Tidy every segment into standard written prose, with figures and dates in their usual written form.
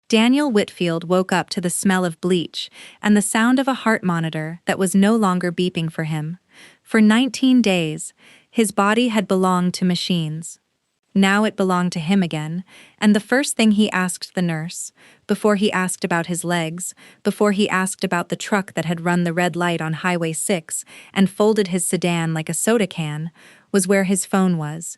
Daniel Whitfield woke up to the smell of bleach and the sound of a heart monitor that was no longer beeping for him. For 19 days, his body had belonged to machines. Now it belonged to him again, and the first thing he asked the nurse, before he asked about his legs, before he asked about the truck that had run the red light on Highway 6 and folded his sedan like a soda can, was where his phone was.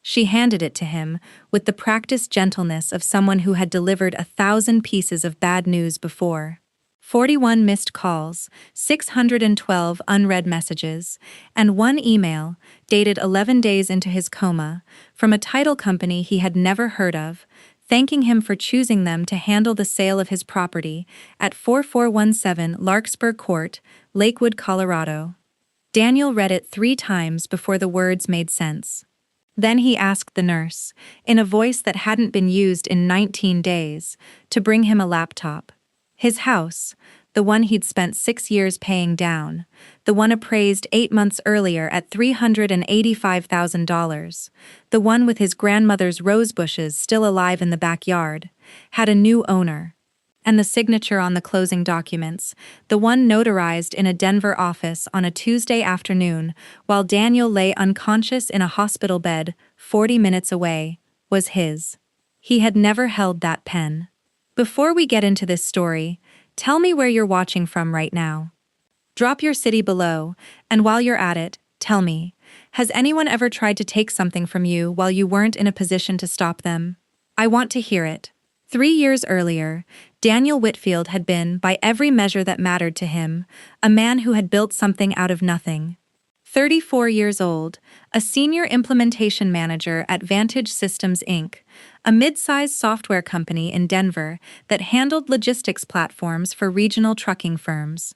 She handed it to him with the practiced gentleness of someone who had delivered 1,000 pieces of bad news before. 41 missed calls, 612 unread messages, and one email, dated 11 days into his coma, from a title company he had never heard of, thanking him for choosing them to handle the sale of his property at 4417 Larkspur Court, Lakewood, Colorado. Daniel read it 3 times before the words made sense. Then he asked the nurse, in a voice that hadn't been used in 19 days, to bring him a laptop. His house, the one he'd spent 6 years paying down, the one appraised 8 months earlier at $385,000, the one with his grandmother's rose bushes still alive in the backyard, had a new owner. And the signature on the closing documents, the one notarized in a Denver office on a Tuesday afternoon while Daniel lay unconscious in a hospital bed 40 minutes away, was his. He had never held that pen. Before we get into this story, tell me where you're watching from right now. Drop your city below, and while you're at it, tell me, has anyone ever tried to take something from you while you weren't in a position to stop them? I want to hear it. 3 years earlier, Daniel Whitfield had been, by every measure that mattered to him, a man who had built something out of nothing. 34 years old, a senior implementation manager at Vantage Systems Inc., a mid-sized software company in Denver that handled logistics platforms for regional trucking firms.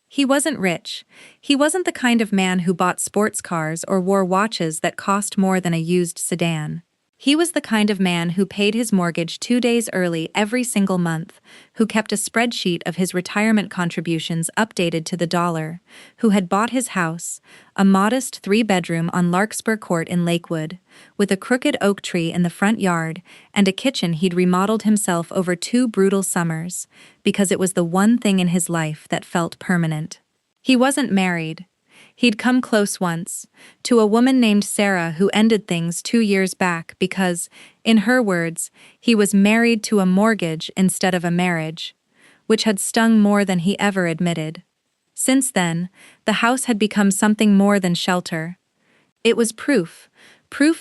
He wasn't rich. He wasn't the kind of man who bought sports cars or wore watches that cost more than a used sedan. He was the kind of man who paid his mortgage 2 days early every single month, who kept a spreadsheet of his retirement contributions updated to the dollar, who had bought his house, a modest 3-bedroom on Larkspur Court in Lakewood, with a crooked oak tree in the front yard and a kitchen he'd remodeled himself over 2 brutal summers, because it was the one thing in his life that felt permanent. He wasn't married. He'd come close once, to a woman named Sarah who ended things 2 years back because, in her words, he was married to a mortgage instead of a marriage, which had stung more than he ever admitted. Since then, the house had become something more than shelter. It was proof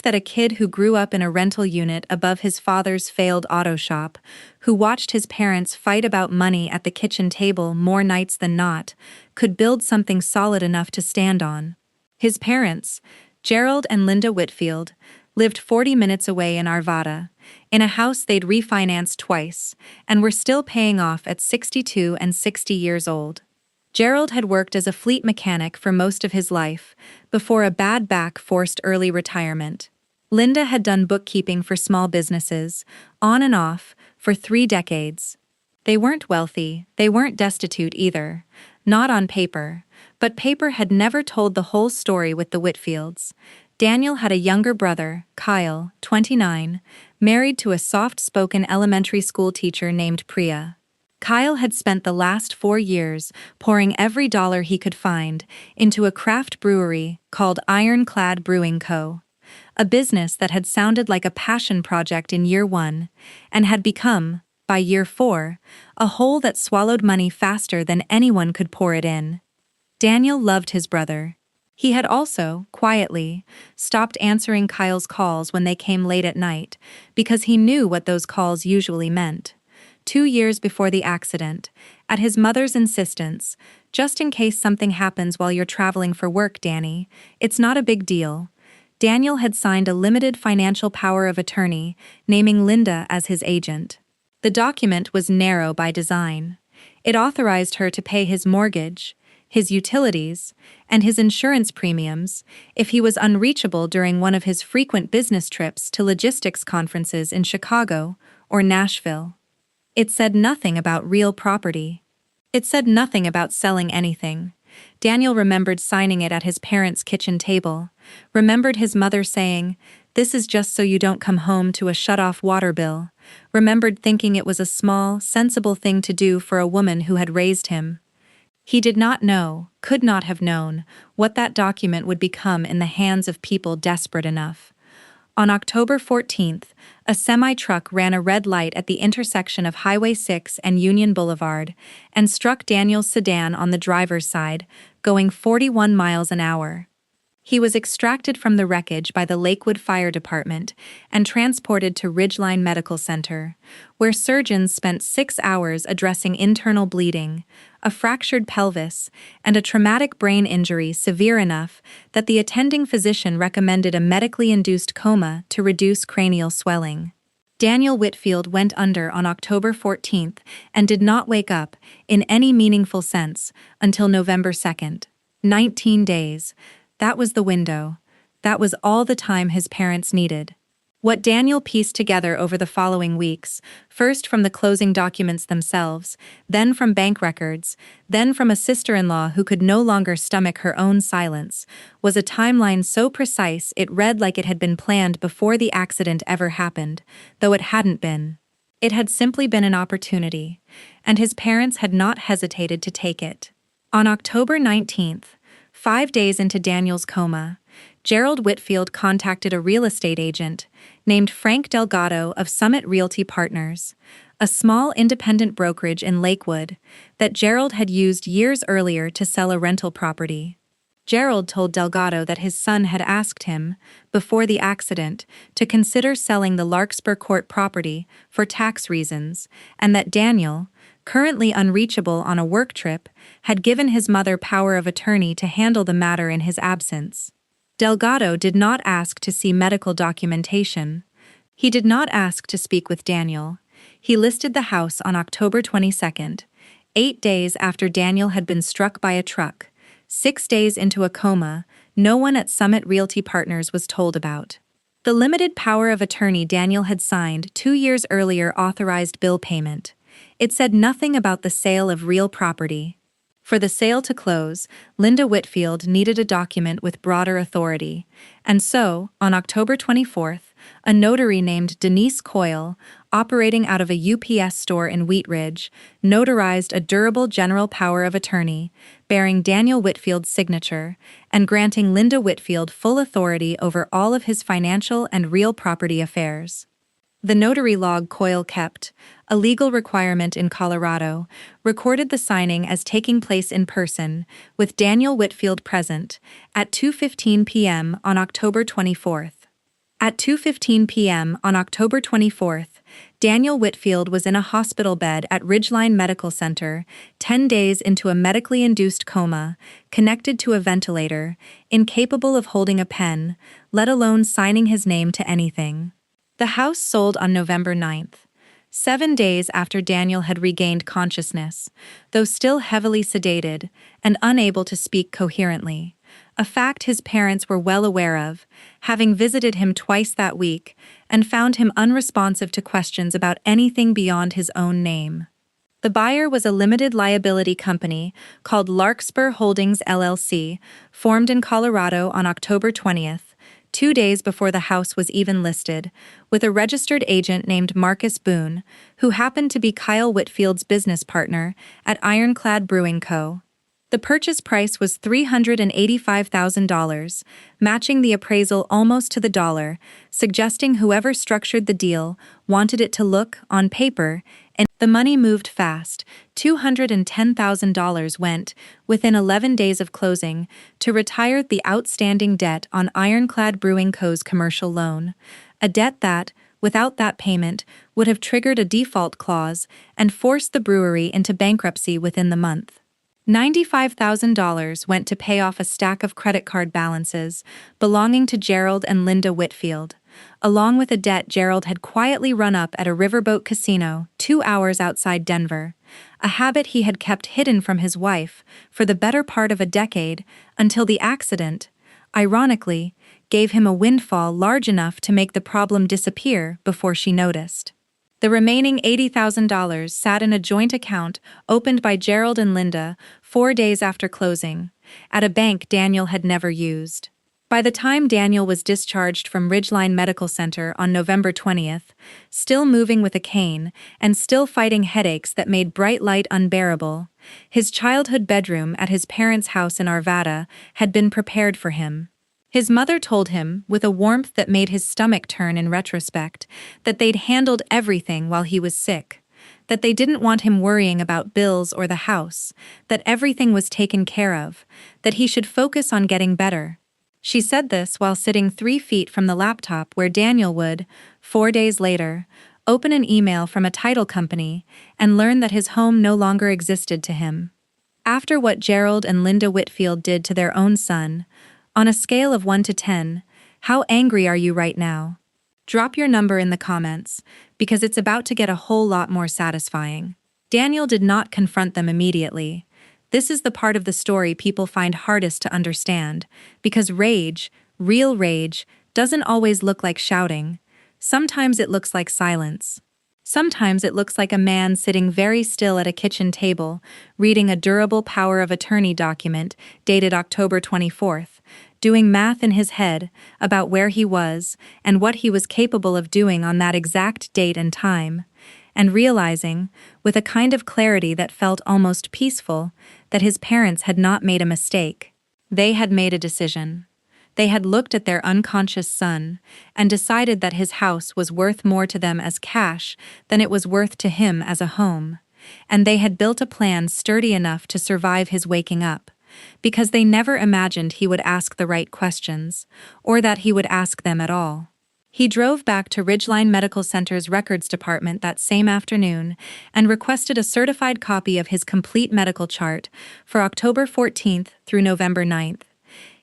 that a kid who grew up in a rental unit above his father's failed auto shop, who watched his parents fight about money at the kitchen table more nights than not, could build something solid enough to stand on. His parents, Gerald and Linda Whitfield, lived 40 minutes away in Arvada, in a house they'd refinanced twice, and were still paying off at 62 and 60 years old. Gerald had worked as a fleet mechanic for most of his life, before a bad back forced early retirement. Linda had done bookkeeping for small businesses, on and off, for 3 decades. They weren't wealthy, they weren't destitute either, not on paper, but paper had never told the whole story with the Whitfields. Daniel had a younger brother, Kyle, 29, married to a soft-spoken elementary school teacher named Priya. Kyle had spent the last 4 years pouring every dollar he could find into a craft brewery called Ironclad Brewing Co., a business that had sounded like a passion project in year 1 and had become, by year 4, a hole that swallowed money faster than anyone could pour it in. Daniel loved his brother. He had also, quietly, stopped answering Kyle's calls when they came late at night because he knew what those calls usually meant. 2 years before the accident, at his mother's insistence, just in case something happens while you're traveling for work, Danny, it's not a big deal. Daniel had signed a limited financial power of attorney, naming Linda as his agent. The document was narrow by design. It authorized her to pay his mortgage, his utilities, and his insurance premiums if he was unreachable during one of his frequent business trips to logistics conferences in Chicago or Nashville. It said nothing about real property. It said nothing about selling anything. Daniel remembered signing it at his parents' kitchen table, remembered his mother saying, This is just so you don't come home to a shut-off water bill," remembered thinking it was a small, sensible thing to do for a woman who had raised him. He did not know, could not have known, what that document would become in the hands of people desperate enough. On October 14th, a semi-truck ran a red light at the intersection of Highway 6 and Union Boulevard and struck Daniel's sedan on the driver's side, going 41 miles an hour. He was extracted from the wreckage by the Lakewood Fire Department and transported to Ridgeline Medical Center, where surgeons spent 6 hours addressing internal bleeding, a fractured pelvis, and a traumatic brain injury severe enough that the attending physician recommended a medically induced coma to reduce cranial swelling. Daniel Whitfield went under on October 14th and did not wake up, in any meaningful sense, until November 2nd. 19 days. That was the window. That was all the time his parents needed. What Daniel pieced together over the following weeks, first from the closing documents themselves, then from bank records, then from a sister-in-law who could no longer stomach her own silence, was a timeline so precise it read like it had been planned before the accident ever happened, though it hadn't been. It had simply been an opportunity, and his parents had not hesitated to take it. On October 19th, 5 days into Daniel's coma, Gerald Whitfield contacted a real estate agent named Frank Delgado of Summit Realty Partners, a small independent brokerage in Lakewood that Gerald had used years earlier to sell a rental property. Gerald told Delgado that his son had asked him, before the accident, to consider selling the Larkspur Court property for tax reasons, and that Daniel, currently unreachable on a work trip, had given his mother power of attorney to handle the matter in his absence. Delgado did not ask to see medical documentation. He did not ask to speak with Daniel. He listed the house on October 22nd, 8 days after Daniel had been struck by a truck, 6 days into a coma no one at Summit Realty Partners was told about. The limited power of attorney Daniel had signed 2 years earlier authorized bill payment. It said nothing about the sale of real property. For the sale to close, Linda Whitfield needed a document with broader authority, and so, on October 24th, a notary named Denise Coyle, operating out of a UPS store in Wheat Ridge, notarized a durable general power of attorney, bearing Daniel Whitfield's signature, and granting Linda Whitfield full authority over all of his financial and real property affairs. The notary log Coyle kept, a legal requirement in Colorado, recorded the signing as taking place in person, with Daniel Whitfield present, at 2:15 p.m. on October 24th. At 2:15 p.m. on October 24th, Daniel Whitfield was in a hospital bed at Ridgeline Medical Center, 10 days into a medically induced coma, connected to a ventilator, incapable of holding a pen, let alone signing his name to anything. The house sold on November 9th, 7 days after Daniel had regained consciousness, though still heavily sedated and unable to speak coherently, a fact his parents were well aware of, having visited him twice that week and found him unresponsive to questions about anything beyond his own name. The buyer was a limited liability company called Larkspur Holdings LLC, formed in Colorado on October 20th, 2 days before the house was even listed, with a registered agent named Marcus Boone, who happened to be Kyle Whitfield's business partner at Ironclad Brewing Co. The purchase price was $385,000, matching the appraisal almost to the dollar, suggesting whoever structured the deal wanted it to look, on paper, and the money moved fast. $210,000 went, within 11 days of closing, to retire the outstanding debt on Ironclad Brewing Co.'s commercial loan, a debt that, without that payment, would have triggered a default clause and forced the brewery into bankruptcy within the month. $95,000 went to pay off a stack of credit card balances belonging to Gerald and Linda Whitfield, along with a debt Gerald had quietly run up at a riverboat casino 2 hours outside Denver, a habit he had kept hidden from his wife for the better part of a decade until the accident, ironically, gave him a windfall large enough to make the problem disappear before she noticed. The remaining $80,000 sat in a joint account opened by Gerald and Linda 4 days after closing, at a bank Daniel had never used. By the time Daniel was discharged from Ridgeline Medical Center on November 20th, still moving with a cane and still fighting headaches that made bright light unbearable, his childhood bedroom at his parents' house in Arvada had been prepared for him. His mother told him, with a warmth that made his stomach turn in retrospect, that they'd handled everything while he was sick, that they didn't want him worrying about bills or the house, that everything was taken care of, that he should focus on getting better. She said this while sitting 3 feet from the laptop where Daniel would, 4 days later, open an email from a title company and learn that his home no longer existed to him. After what Gerald and Linda Whitfield did to their own son, on a scale of 1 to 10, how angry are you right now? Drop your number in the comments, because it's about to get a whole lot more satisfying. Daniel did not confront them immediately. This is the part of the story people find hardest to understand, because rage, real rage, doesn't always look like shouting. Sometimes it looks like silence. Sometimes it looks like a man sitting very still at a kitchen table, reading a durable power of attorney document dated October 24th, doing math in his head about where he was and what he was capable of doing on that exact date and time, and realizing, with a kind of clarity that felt almost peaceful, that his parents had not made a mistake. They had made a decision. They had looked at their unconscious son and decided that his house was worth more to them as cash than it was worth to him as a home, and they had built a plan sturdy enough to survive his waking up, because they never imagined he would ask the right questions, or that he would ask them at all. He drove back to Ridgeline Medical Center's records department that same afternoon and requested a certified copy of his complete medical chart for October 14th through November 9th.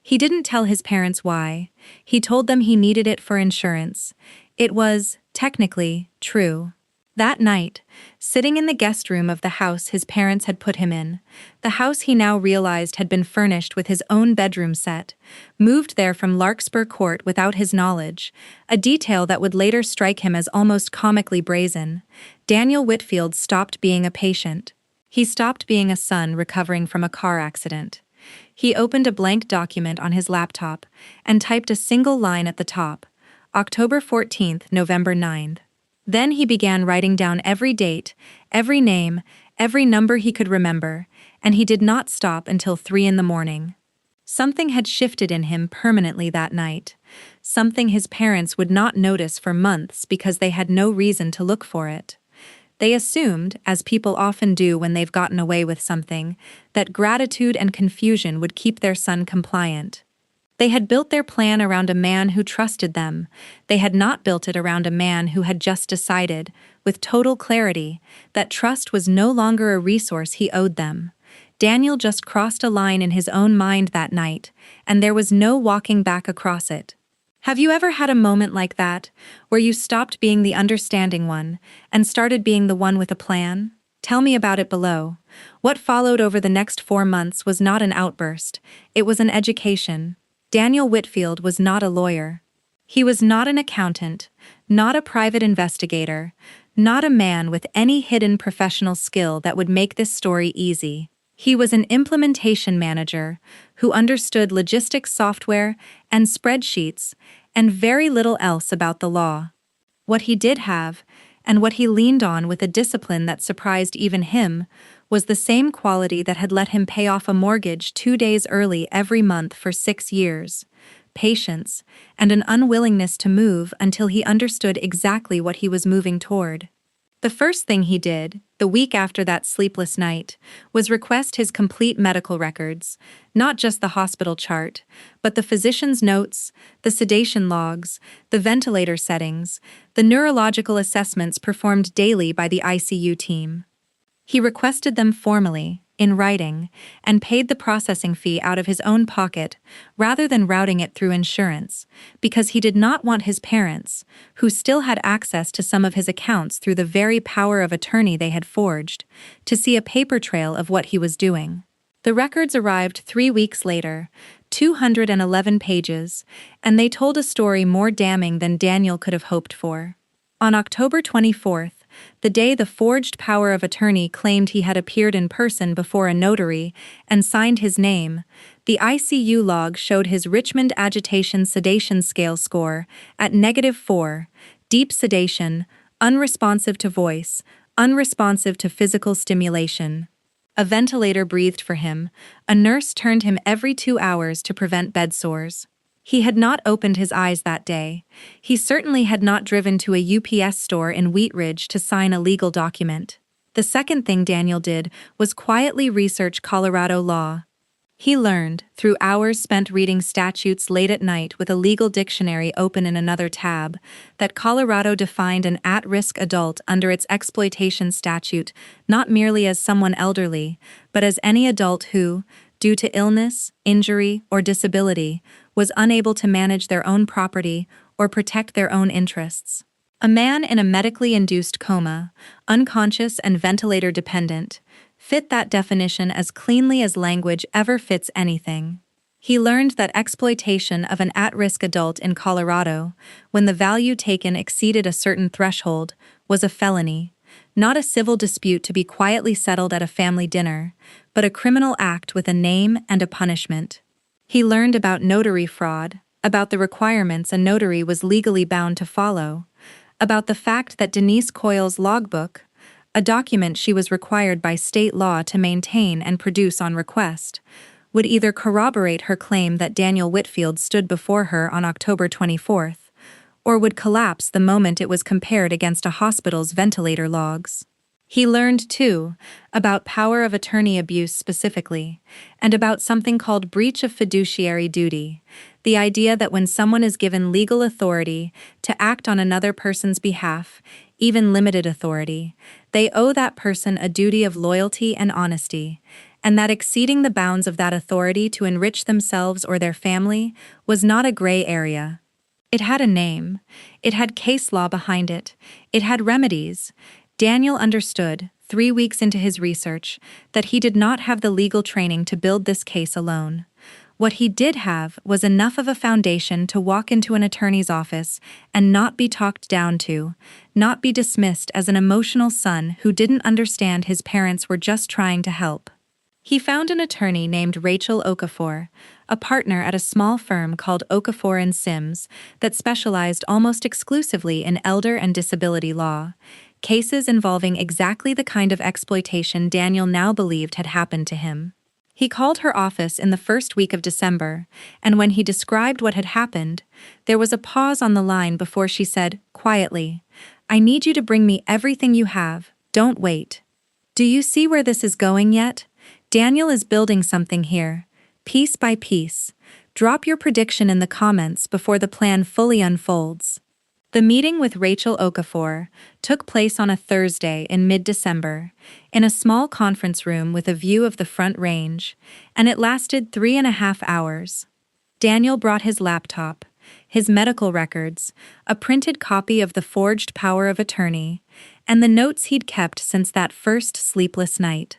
He didn't tell his parents why. He told them he needed it for insurance. It was, technically, true. That night, sitting in the guest room of the house his parents had put him in, the house he now realized had been furnished with his own bedroom set, moved there from Larkspur Court without his knowledge, a detail that would later strike him as almost comically brazen, Daniel Whitfield stopped being a patient. He stopped being a son recovering from a car accident. He opened a blank document on his laptop and typed a single line at the top, October 14th, November 9th. Then he began writing down every date, every name, every number he could remember, and he did not stop until 3 in the morning. Something had shifted in him permanently that night, something his parents would not notice for months because they had no reason to look for it. They assumed, as people often do when they've gotten away with something, that gratitude and confusion would keep their son compliant. They had built their plan around a man who trusted them. They had not built it around a man who had just decided, with total clarity, that trust was no longer a resource he owed them. Daniel just crossed a line in his own mind that night, and there was no walking back across it. Have you ever had a moment like that, where you stopped being the understanding one and started being the one with a plan? Tell me about it below. What followed over the next 4 months was not an outburst, it was an education. Daniel Whitfield was not a lawyer. He was not an accountant, not a private investigator, not a man with any hidden professional skill that would make this story easy. He was an implementation manager who understood logistics software and spreadsheets and very little else about the law. What he did have, and what he leaned on with a discipline that surprised even him, was the same quality that had let him pay off a mortgage 2 days early every month for 6 years: patience and an unwillingness to move until he understood exactly what he was moving toward. The first thing he did, the week after that sleepless night, was request his complete medical records, not just the hospital chart, but the physician's notes, the sedation logs, the ventilator settings, the neurological assessments performed daily by the ICU team. He requested them formally, in writing, and paid the processing fee out of his own pocket, rather than routing it through insurance, because he did not want his parents, who still had access to some of his accounts through the very power of attorney they had forged, to see a paper trail of what he was doing. The records arrived 3 weeks later, 211 pages, and they told a story more damning than Daniel could have hoped for. On October 24th, the day the forged power of attorney claimed he had appeared in person before a notary and signed his name, the ICU log showed his Richmond Agitation Sedation Scale score at -4, deep sedation, unresponsive to voice, unresponsive to physical stimulation. A ventilator breathed for him. A nurse turned him every 2 hours to prevent bed sores. He had not opened his eyes that day. He certainly had not driven to a UPS store in Wheat Ridge to sign a legal document. The second thing Daniel did was quietly research Colorado law. He learned, through hours spent reading statutes late at night with a legal dictionary open in another tab, that Colorado defined an at-risk adult under its exploitation statute not merely as someone elderly, but as any adult who, due to illness, injury, or disability, was unable to manage their own property or protect their own interests. A man in a medically induced coma, unconscious and ventilator-dependent, fit that definition as cleanly as language ever fits anything. He learned that exploitation of an at-risk adult in Colorado, when the value taken exceeded a certain threshold, was a felony, not a civil dispute to be quietly settled at a family dinner, but a criminal act with a name and a punishment. He learned about notary fraud, about the requirements a notary was legally bound to follow, about the fact that Denise Coyle's logbook, a document she was required by state law to maintain and produce on request, would either corroborate her claim that Daniel Whitfield stood before her on October 24th, or would collapse the moment it was compared against a hospital's ventilator logs. He learned, too, about power of attorney abuse specifically, and about something called breach of fiduciary duty, the idea that when someone is given legal authority to act on another person's behalf, even limited authority, they owe that person a duty of loyalty and honesty, and that exceeding the bounds of that authority to enrich themselves or their family was not a gray area. It had a name. It had case law behind it. It had remedies. Daniel understood, 3 weeks into his research, that he did not have the legal training to build this case alone. What he did have was enough of a foundation to walk into an attorney's office and not be talked down to, not be dismissed as an emotional son who didn't understand his parents were just trying to help. He found an attorney named Rachel Okafor, a partner at a small firm called Okafor & Sims that specialized almost exclusively in elder and disability law, cases involving exactly the kind of exploitation Daniel now believed had happened to him. He called her office in the first week of December, and when he described what had happened, there was a pause on the line before she said, quietly, "I need you to bring me everything you have, don't wait. Do you see where this is going yet? Daniel is building something here, piece by piece. Drop your prediction in the comments before the plan fully unfolds." The meeting with Rachel Okafor took place on a Thursday in mid-December, in a small conference room with a view of the Front Range, and it lasted 3.5 hours. Daniel brought his laptop, his medical records, a printed copy of the forged power of attorney, and the notes he'd kept since that first sleepless night.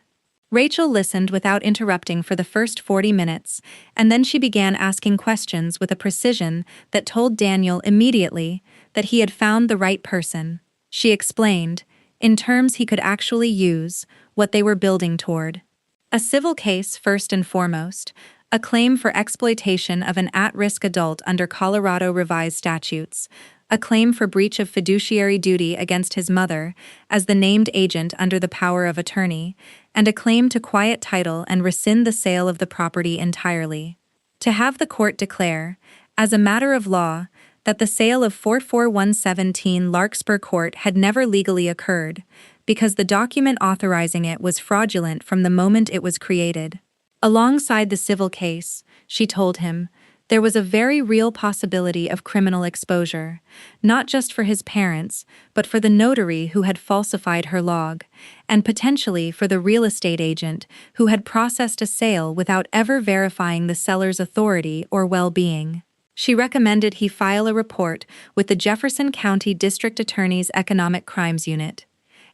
Rachel listened without interrupting for the first 40 minutes, and then she began asking questions with a precision that told Daniel immediately that he had found the right person. She explained, in terms he could actually use, what they were building toward. A civil case first and foremost, a claim for exploitation of an at-risk adult under Colorado revised statutes, a claim for breach of fiduciary duty against his mother as the named agent under the power of attorney, and a claim to quiet title and rescind the sale of the property entirely. To have the court declare, as a matter of law, that the sale of 44117 Larkspur Court had never legally occurred, because the document authorizing it was fraudulent from the moment it was created. Alongside the civil case, she told him, there was a very real possibility of criminal exposure, not just for his parents, but for the notary who had falsified her log, and potentially for the real estate agent who had processed a sale without ever verifying the seller's authority or well-being. She recommended he file a report with the Jefferson County District Attorney's Economic Crimes Unit,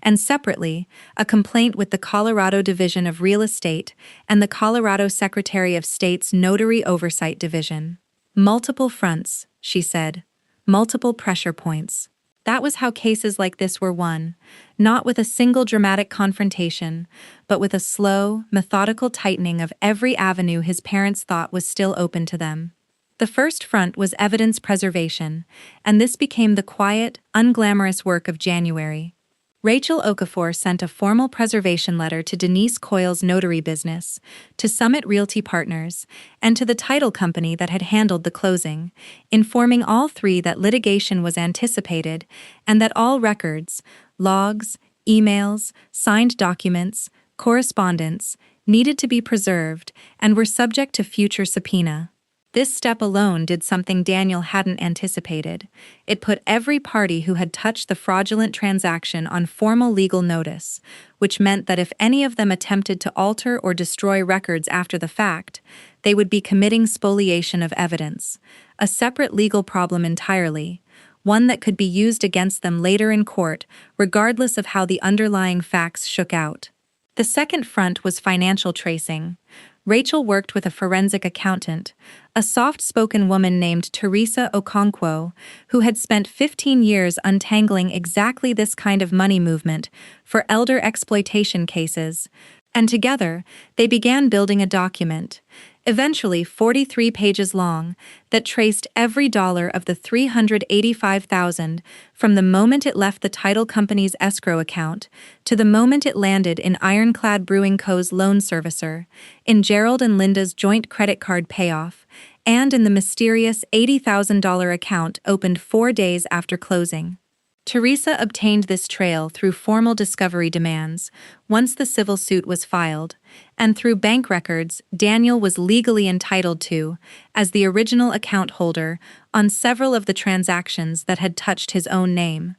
and separately, a complaint with the Colorado Division of Real Estate and the Colorado Secretary of State's Notary Oversight Division. Multiple fronts, she said. Multiple pressure points. That was how cases like this were won, not with a single dramatic confrontation, but with a slow, methodical tightening of every avenue his parents thought was still open to them. The first front was evidence preservation, and this became the quiet, unglamorous work of January. Rachel Okafor sent a formal preservation letter to Denise Coyle's notary business, to Summit Realty Partners, and to the title company that had handled the closing, informing all three that litigation was anticipated and that all records, logs, emails, signed documents, correspondence, needed to be preserved and were subject to future subpoena. This step alone did something Daniel hadn't anticipated. It put every party who had touched the fraudulent transaction on formal legal notice, which meant that if any of them attempted to alter or destroy records after the fact, they would be committing spoliation of evidence, a separate legal problem entirely, one that could be used against them later in court, regardless of how the underlying facts shook out. The second front was financial tracing. Rachel worked with a forensic accountant, a soft-spoken woman named Teresa Okonkwo, who had spent 15 years untangling exactly this kind of money movement for elder exploitation cases, and together they began building a document, eventually 43 pages long, that traced every dollar of the $385,000 from the moment it left the title company's escrow account to the moment it landed in Ironclad Brewing Co.'s loan servicer, in Gerald and Linda's joint credit card payoff, and in the mysterious $80,000 account opened 4 days after closing. Teresa obtained this trail through formal discovery demands, once the civil suit was filed, and through bank records Daniel was legally entitled to, as the original account holder, on several of the transactions that had touched his own name.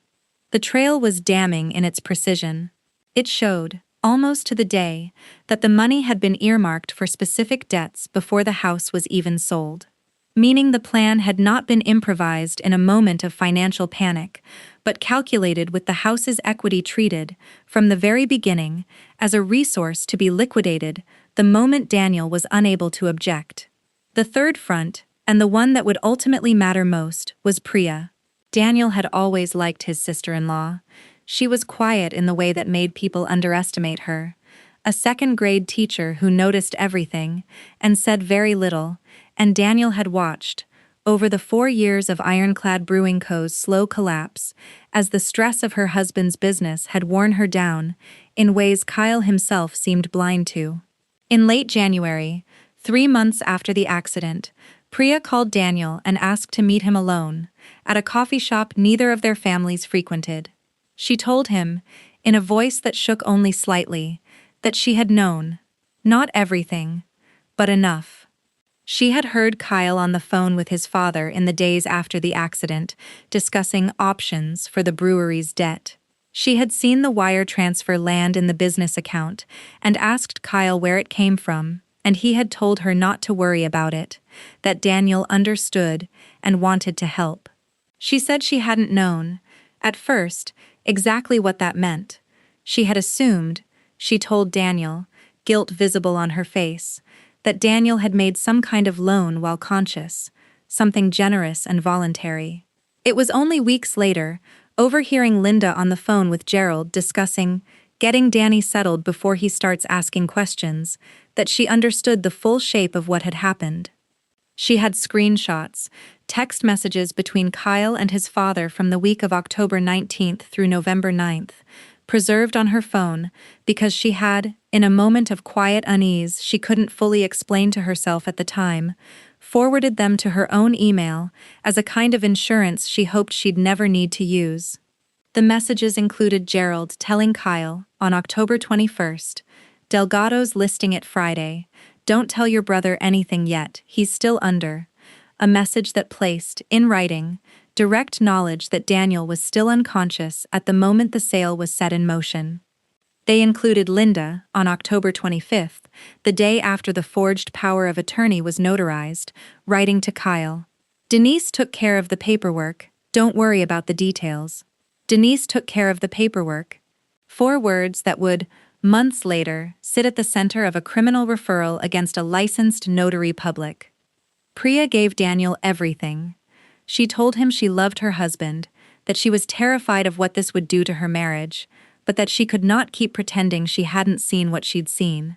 The trail was damning in its precision. It showed, almost to the day, that the money had been earmarked for specific debts before the house was even sold. Meaning the plan had not been improvised in a moment of financial panic, but calculated with the house's equity treated, from the very beginning, as a resource to be liquidated the moment Daniel was unable to object. The third front, and the one that would ultimately matter most, was Priya. Daniel had always liked his sister-in-law. She was quiet in the way that made people underestimate her. A second-grade teacher who noticed everything and said very little, and Daniel had watched, over the 4 years of Ironclad Brewing Co.'s slow collapse, as the stress of her husband's business had worn her down, in ways Kyle himself seemed blind to. In late January, 3 months after the accident, Priya called Daniel and asked to meet him alone, at a coffee shop neither of their families frequented. She told him, in a voice that shook only slightly, that she had known, not everything, but enough. She had heard Kyle on the phone with his father in the days after the accident, discussing options for the brewery's debt. She had seen the wire transfer land in the business account and asked Kyle where it came from, and he had told her not to worry about it, that Daniel understood and wanted to help. She said she hadn't known, at first, exactly what that meant. She had assumed, she told Daniel, guilt visible on her face, that Daniel had made some kind of loan while conscious, something generous and voluntary. It was only weeks later, overhearing Linda on the phone with Gerald discussing getting Danny settled before he starts asking questions, that she understood the full shape of what had happened. She had screenshots, text messages between Kyle and his father from the week of October 19th through November 9th, preserved on her phone because she had, in a moment of quiet unease she couldn't fully explain to herself at the time, forwarded them to her own email as a kind of insurance she hoped she'd never need to use. The messages included Gerald telling Kyle, on October 21st, "Delgado's listing it Friday. Don't tell your brother anything yet, he's still under." A message that placed, in writing, direct knowledge that Daniel was still unconscious at the moment the sale was set in motion. They included Linda, on October 25th, the day after the forged power of attorney was notarized, writing to Kyle, "Denise took care of the paperwork, don't worry about the details." Denise took care of the paperwork. 4 words that would, months later, sit at the center of a criminal referral against a licensed notary public. Priya gave Daniel everything. She told him she loved her husband, that she was terrified of what this would do to her marriage, but that she could not keep pretending she hadn't seen what she'd seen.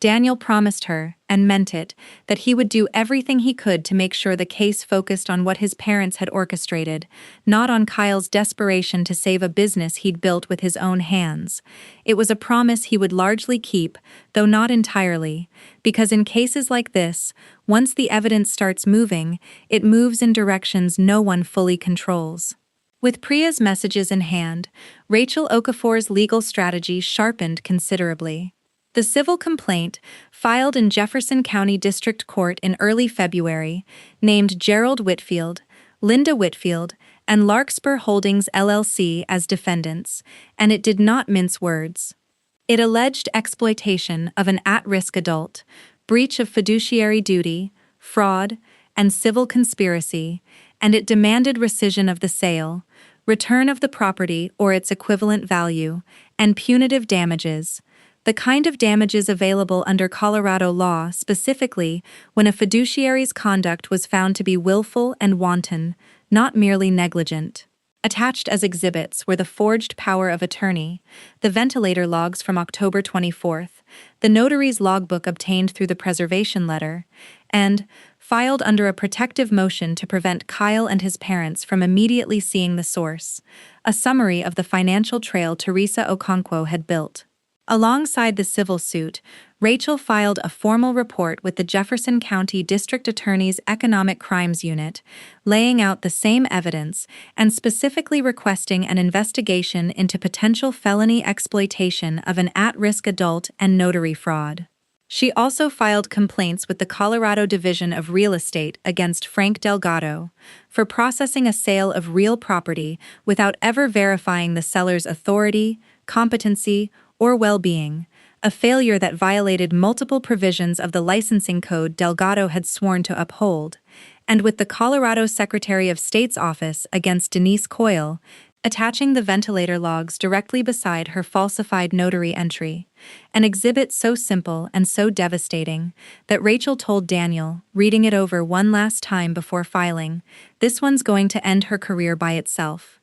Daniel promised her, and meant it, that he would do everything he could to make sure the case focused on what his parents had orchestrated, not on Kyle's desperation to save a business he'd built with his own hands. It was a promise he would largely keep, though not entirely, because in cases like this, once the evidence starts moving, it moves in directions no one fully controls. With Priya's messages in hand, Rachel Okafor's legal strategy sharpened considerably. The civil complaint, filed in Jefferson County District Court in early February, named Gerald Whitfield, Linda Whitfield, and Larkspur Holdings LLC as defendants, and it did not mince words. It alleged exploitation of an at-risk adult, breach of fiduciary duty, fraud, and civil conspiracy, and it demanded rescission of the sale, return of the property or its equivalent value, and punitive damages, the kind of damages available under Colorado law specifically when a fiduciary's conduct was found to be willful and wanton, not merely negligent. Attached as exhibits were the forged power of attorney, the ventilator logs from October 24th, the notary's logbook obtained through the preservation letter, and, filed under a protective motion to prevent Kyle and his parents from immediately seeing the source, a summary of the financial trail Teresa Okonkwo had built. Alongside the civil suit, Rachel filed a formal report with the Jefferson County District Attorney's Economic Crimes Unit, laying out the same evidence and specifically requesting an investigation into potential felony exploitation of an at-risk adult and notary fraud. She also filed complaints with the Colorado Division of Real Estate against Frank Delgado for processing a sale of real property without ever verifying the seller's authority, competency, or well-being, a failure that violated multiple provisions of the licensing code Delgado had sworn to uphold, and with the Colorado Secretary of State's office against Denise Coyle, attaching the ventilator logs directly beside her falsified notary entry, an exhibit so simple and so devastating that Rachel told Daniel, reading it over one last time before filing, "This one's going to end her career by itself."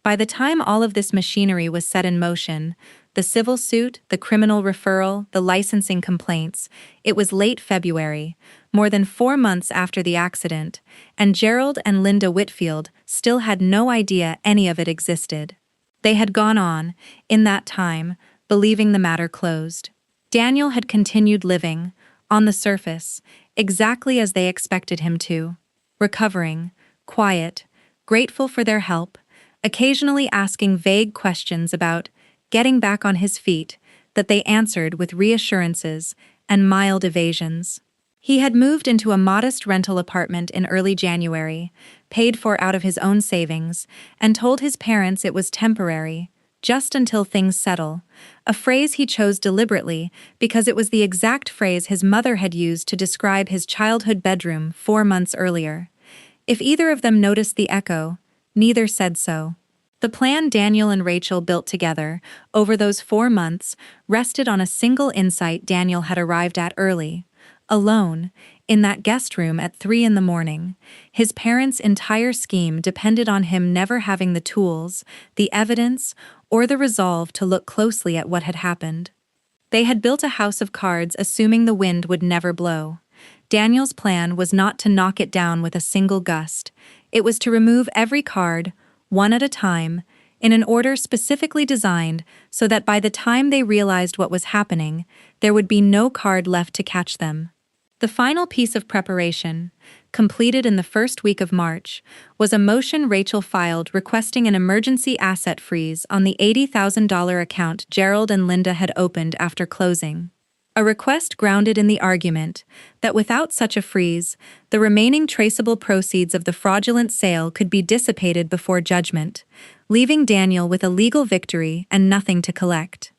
By the time all of this machinery was set in motion, the civil suit, the criminal referral, the licensing complaints, it was late February, more than 4 months after the accident, and Gerald and Linda Whitfield still had no idea any of it existed. They had gone on, in that time, believing the matter closed. Daniel had continued living, on the surface, exactly as they expected him to, recovering, quiet, grateful for their help, occasionally asking vague questions about getting back on his feet that they answered with reassurances and mild evasions. He had moved into a modest rental apartment in early January, paid for out of his own savings, and told his parents it was temporary, just until things settle, a phrase he chose deliberately because it was the exact phrase his mother had used to describe his childhood bedroom 4 months earlier. If either of them noticed the echo, neither said so. The plan Daniel and Rachel built together over those 4 months rested on a single insight Daniel had arrived at early. Alone, in that guest room at 3 a.m, his parents' entire scheme depended on him never having the tools, the evidence, or the resolve to look closely at what had happened. They had built a house of cards assuming the wind would never blow. Daniel's plan was not to knock it down with a single gust. It was to remove every card, one at a time, in an order specifically designed so that by the time they realized what was happening, there would be no card left to catch them. The final piece of preparation, completed in the first week of March, was a motion Rachel filed requesting an emergency asset freeze on the $80,000 account Gerald and Linda had opened after closing. A request grounded in the argument that without such a freeze, the remaining traceable proceeds of the fraudulent sale could be dissipated before judgment, leaving Daniel with a legal victory and nothing to collect.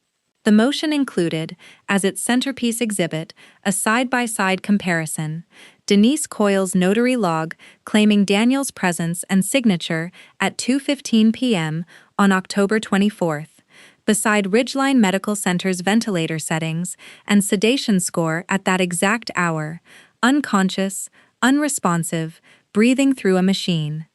The motion included, as its centerpiece exhibit, a side-by-side comparison, Denise Coyle's notary log claiming Daniel's presence and signature at 2:15 p.m. on October 24th. Beside Ridgeline Medical Center's ventilator settings and sedation score at that exact hour, unconscious, unresponsive, breathing through a machine.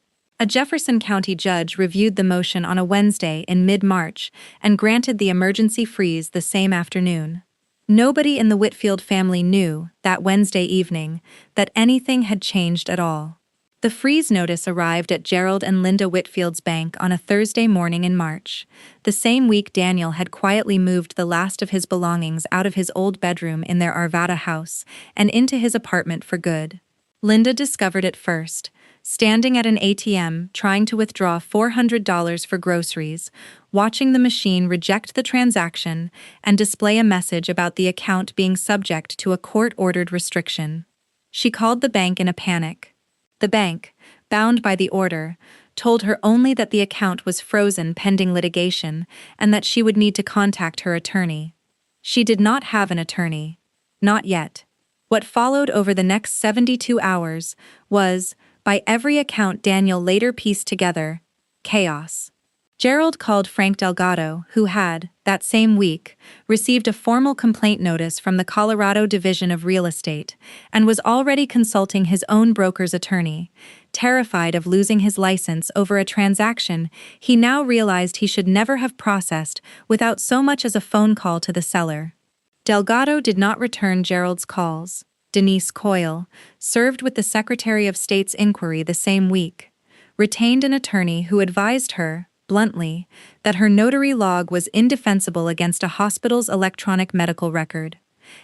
A Jefferson County judge reviewed the motion on a Wednesday in mid-March and granted the emergency freeze the same afternoon. Nobody in the Whitfield family knew, that Wednesday evening, that anything had changed at all. The freeze notice arrived at Gerald and Linda Whitfield's bank on a Thursday morning in March. The same week Daniel had quietly moved the last of his belongings out of his old bedroom in their Arvada house and into his apartment for good. Linda discovered it first, standing at an ATM trying to withdraw $400 for groceries, watching the machine reject the transaction and display a message about the account being subject to a court-ordered restriction. She called the bank in a panic. The bank, bound by the order, told her only that the account was frozen pending litigation and that she would need to contact her attorney. She did not have an attorney. Not yet. What followed over the next 72 hours was, by every account Daniel later pieced together, chaos. Gerald called Frank Delgado, who had, that same week, received a formal complaint notice from the Colorado Division of Real Estate and was already consulting his own broker's attorney. Terrified of losing his license over a transaction he now realized he should never have processed without so much as a phone call to the seller. Delgado did not return Gerald's calls. Denise Coyle, served with the Secretary of State's inquiry the same week, retained an attorney who advised her, bluntly, that her notary log was indefensible against a hospital's electronic medical record,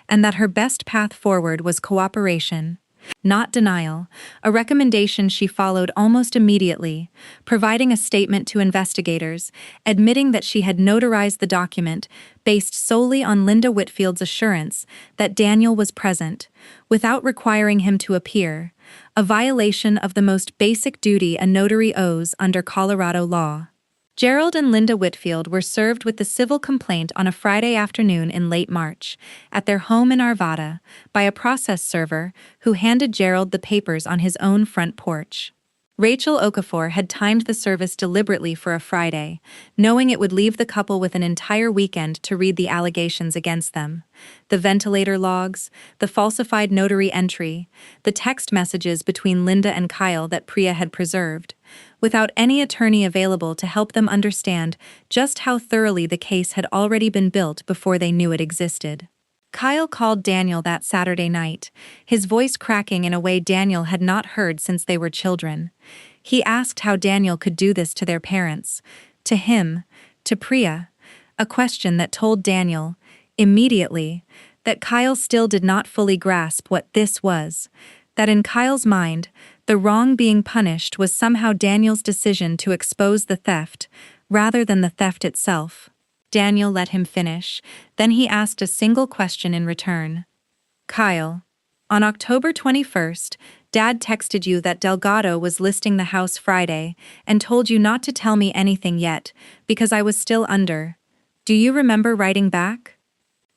and that her best path forward was cooperation, not denial, a recommendation she followed almost immediately, providing a statement to investigators, admitting that she had notarized the document based solely on Linda Whitfield's assurance that Daniel was present, without requiring him to appear, a violation of the most basic duty a notary owes under Colorado law. Gerald and Linda Whitfield were served with the civil complaint on a Friday afternoon in late March, at their home in Arvada, by a process server who handed Gerald the papers on his own front porch. Rachel Okafor had timed the service deliberately for a Friday, knowing it would leave the couple with an entire weekend to read the allegations against them. The ventilator logs, the falsified notary entry, the text messages between Linda and Kyle that Priya had preserved, without any attorney available to help them understand just how thoroughly the case had already been built before they knew it existed. Kyle called Daniel that Saturday night, his voice cracking in a way Daniel had not heard since they were children. He asked how Daniel could do this to their parents, to him, to Priya, a question that told Daniel, immediately, that Kyle still did not fully grasp what this was, that in Kyle's mind, the wrong being punished was somehow Daniel's decision to expose the theft, rather than the theft itself. Daniel let him finish, then he asked a single question in return. Kyle, on October 21st, Dad texted you that Delgado was listing the house Friday and told you not to tell me anything yet, because I was still under. Do you remember writing back?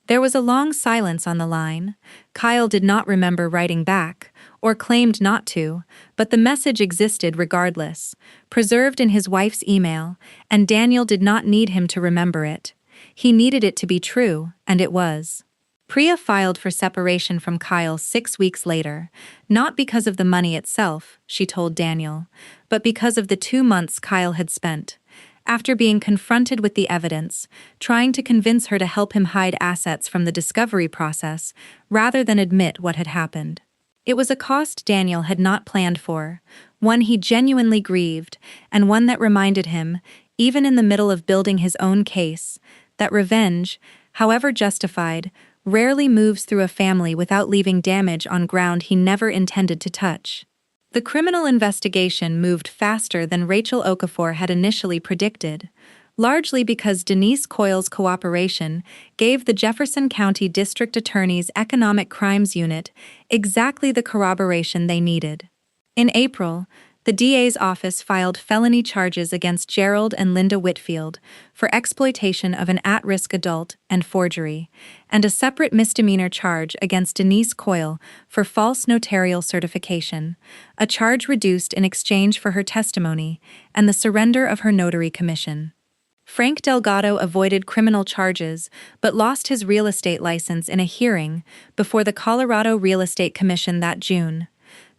There was a long silence on the line. Kyle did not remember writing back, or claimed not to, but the message existed regardless, preserved in his wife's email, and Daniel did not need him to remember it. He needed it to be true, and it was. Priya filed for separation from Kyle 6 weeks later, not because of the money itself, she told Daniel, but because of the 2 months Kyle had spent, after being confronted with the evidence, trying to convince her to help him hide assets from the discovery process, rather than admit what had happened. It was a cost Daniel had not planned for, one he genuinely grieved, and one that reminded him, even in the middle of building his own case, that revenge, however justified, rarely moves through a family without leaving damage on ground he never intended to touch. The criminal investigation moved faster than Rachel Okafor had initially predicted, largely because Denise Coyle's cooperation gave the Jefferson County District Attorney's Economic Crimes Unit exactly the corroboration they needed. In April, the DA's office filed felony charges against Gerald and Linda Whitfield for exploitation of an at-risk adult and forgery, and a separate misdemeanor charge against Denise Coyle for false notarial certification, a charge reduced in exchange for her testimony and the surrender of her notary commission. Frank Delgado avoided criminal charges but lost his real estate license in a hearing before the Colorado Real Estate Commission that June.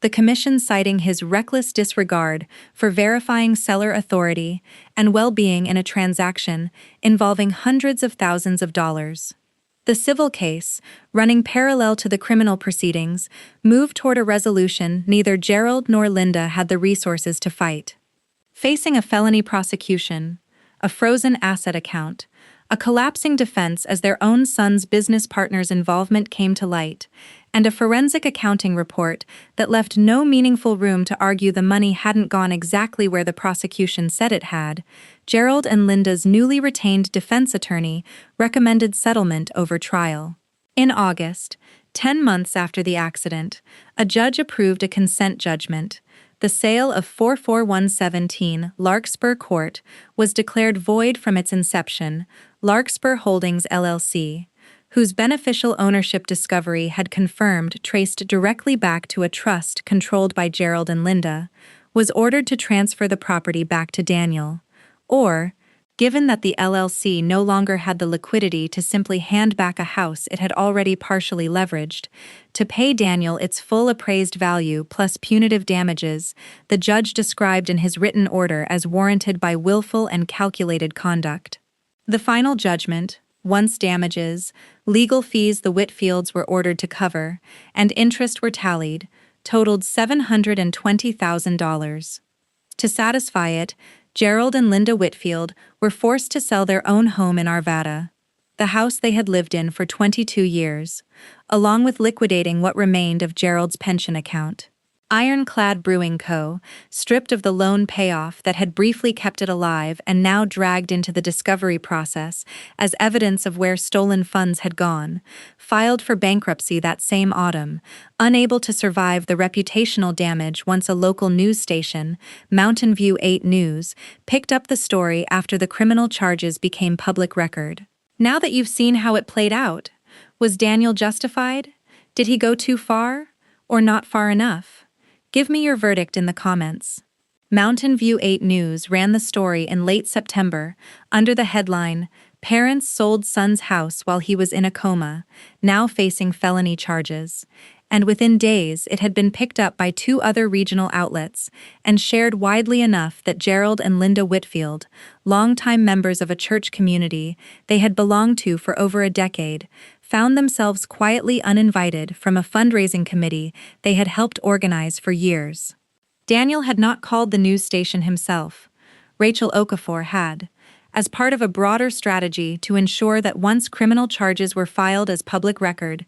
the commission citing his reckless disregard for verifying seller authority and well-being in a transaction involving hundreds of thousands of dollars. The civil case, running parallel to the criminal proceedings, moved toward a resolution neither Gerald nor Linda had the resources to fight. Facing a felony prosecution, a frozen asset account, a collapsing defense as their own son's business partner's involvement came to light, and a forensic accounting report that left no meaningful room to argue the money hadn't gone exactly where the prosecution said it had, Gerald and Linda's newly retained defense attorney recommended settlement over trial. In August, 10 months after the accident, a judge approved a consent judgment. The sale of 44117 Larkspur Court was declared void from its inception. Larkspur Holdings LLC, whose beneficial ownership discovery had confirmed traced directly back to a trust controlled by Gerald and Linda, was ordered to transfer the property back to Daniel, or, given that the LLC no longer had the liquidity to simply hand back a house it had already partially leveraged, to pay Daniel its full appraised value plus punitive damages, the judge described in his written order as warranted by willful and calculated conduct. The final judgment, once damages, legal fees the Whitfields were ordered to cover, and interest were tallied, totaled $720,000. To satisfy it, Gerald and Linda Whitfield were forced to sell their own home in Arvada, the house they had lived in for 22 years, along with liquidating what remained of Gerald's pension account. Ironclad Brewing Co., stripped of the loan payoff that had briefly kept it alive and now dragged into the discovery process as evidence of where stolen funds had gone, filed for bankruptcy that same autumn, unable to survive the reputational damage once a local news station, Mountain View 8 News, picked up the story after the criminal charges became public record. Now that you've seen how it played out, was Daniel justified? Did he go too far? Or not far enough? Give me your verdict in the comments. Mountain View 8 News ran the story in late September under the headline, "Parents Sold Son's House While He Was in a Coma, Now Facing Felony Charges," and within days it had been picked up by 2 other regional outlets and shared widely enough that Gerald and Linda Whitfield, longtime members of a church community they had belonged to for over a decade, found themselves quietly uninvited from a fundraising committee they had helped organize for years. Daniel had not called the news station himself. Rachel Okafor had, as part of a broader strategy to ensure that once criminal charges were filed as public record,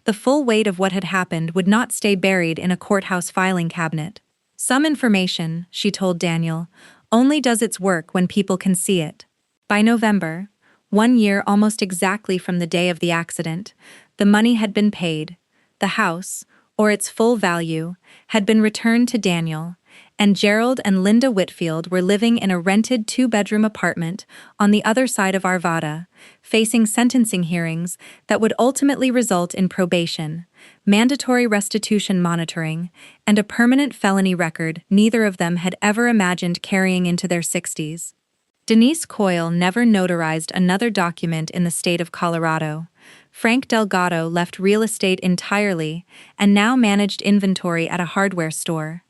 the full weight of what had happened would not stay buried in a courthouse filing cabinet. "Some information," she told Daniel, "only does its work when people can see it." By November, 1 year almost exactly from the day of the accident, the money had been paid, the house, or its full value, had been returned to Daniel, and Gerald and Linda Whitfield were living in a rented 2-bedroom apartment on the other side of Arvada, facing sentencing hearings that would ultimately result in probation, mandatory restitution monitoring, and a permanent felony record neither of them had ever imagined carrying into their 60s. Denise Coyle never notarized another document in the state of Colorado. Frank Delgado left real estate entirely and now managed inventory at a hardware store.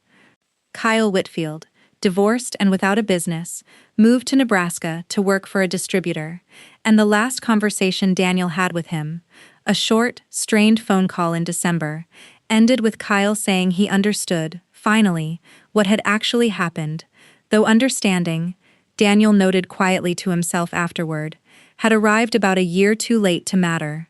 Kyle Whitfield, divorced and without a business, moved to Nebraska to work for a distributor, and the last conversation Daniel had with him, a short, strained phone call in December, ended with Kyle saying he understood, finally, what had actually happened, though understanding, Daniel noted quietly to himself afterward, had arrived about a year too late to matter.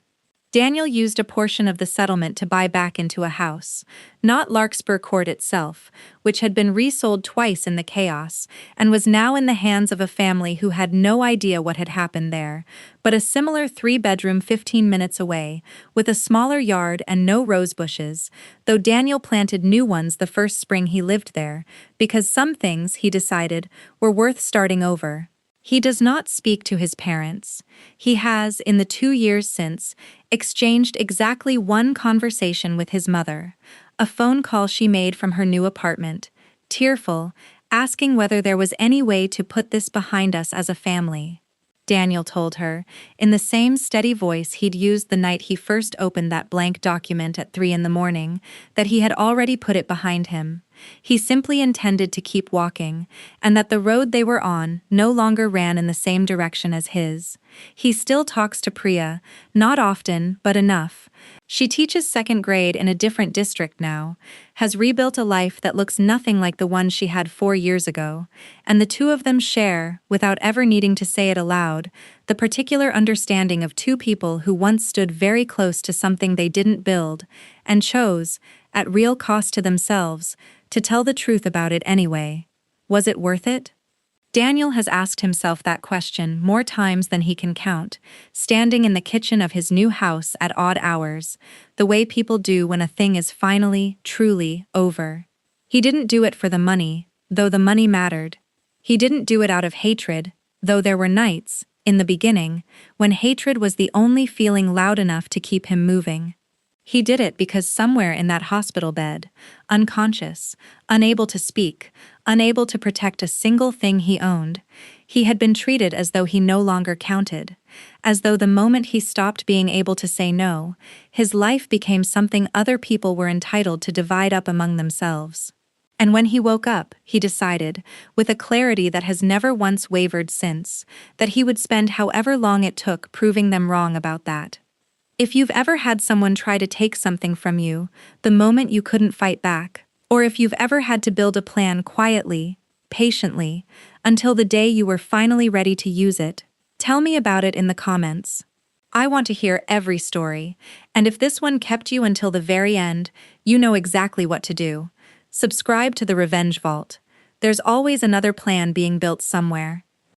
Daniel used a portion of the settlement to buy back into a house, not Larkspur Court itself, which had been resold twice in the chaos, and was now in the hands of a family who had no idea what had happened there, but a similar 3-bedroom 15 minutes away, with a smaller yard and no rose bushes, though Daniel planted new ones the first spring he lived there, because some things, he decided, were worth starting over. He does not speak to his parents. He has, in the 2 years since, exchanged exactly one conversation with his mother, a phone call she made from her new apartment, tearful, asking whether there was any way to put this behind us as a family. Daniel told her, in the same steady voice he'd used the night he first opened that blank document at 3 in the morning, that he had already put it behind him. He simply intended to keep walking, and that the road they were on no longer ran in the same direction as his. He still talks to Priya, not often, but enough. She teaches second grade in a different district now, has rebuilt a life that looks nothing like the one she had 4 years ago, and the two of them share, without ever needing to say it aloud, the particular understanding of two people who once stood very close to something they didn't build, and chose, at real cost to themselves, to tell the truth about it anyway. Was it worth it? Daniel has asked himself that question more times than he can count, standing in the kitchen of his new house at odd hours, the way people do when a thing is finally, truly, over. He didn't do it for the money, though the money mattered. He didn't do it out of hatred, though there were nights, in the beginning, when hatred was the only feeling loud enough to keep him moving. He did it because somewhere in that hospital bed, unconscious, unable to speak, unable to protect a single thing he owned, he had been treated as though he no longer counted, as though the moment he stopped being able to say no, his life became something other people were entitled to divide up among themselves. And when he woke up, he decided, with a clarity that has never once wavered since, that he would spend however long it took proving them wrong about that. If you've ever had someone try to take something from you, the moment you couldn't fight back, or if you've ever had to build a plan quietly, patiently, until the day you were finally ready to use it, tell me about it in the comments. I want to hear every story, and if this one kept you until the very end, you know exactly what to do. Subscribe to the Revenge Vault. There's always another plan being built somewhere.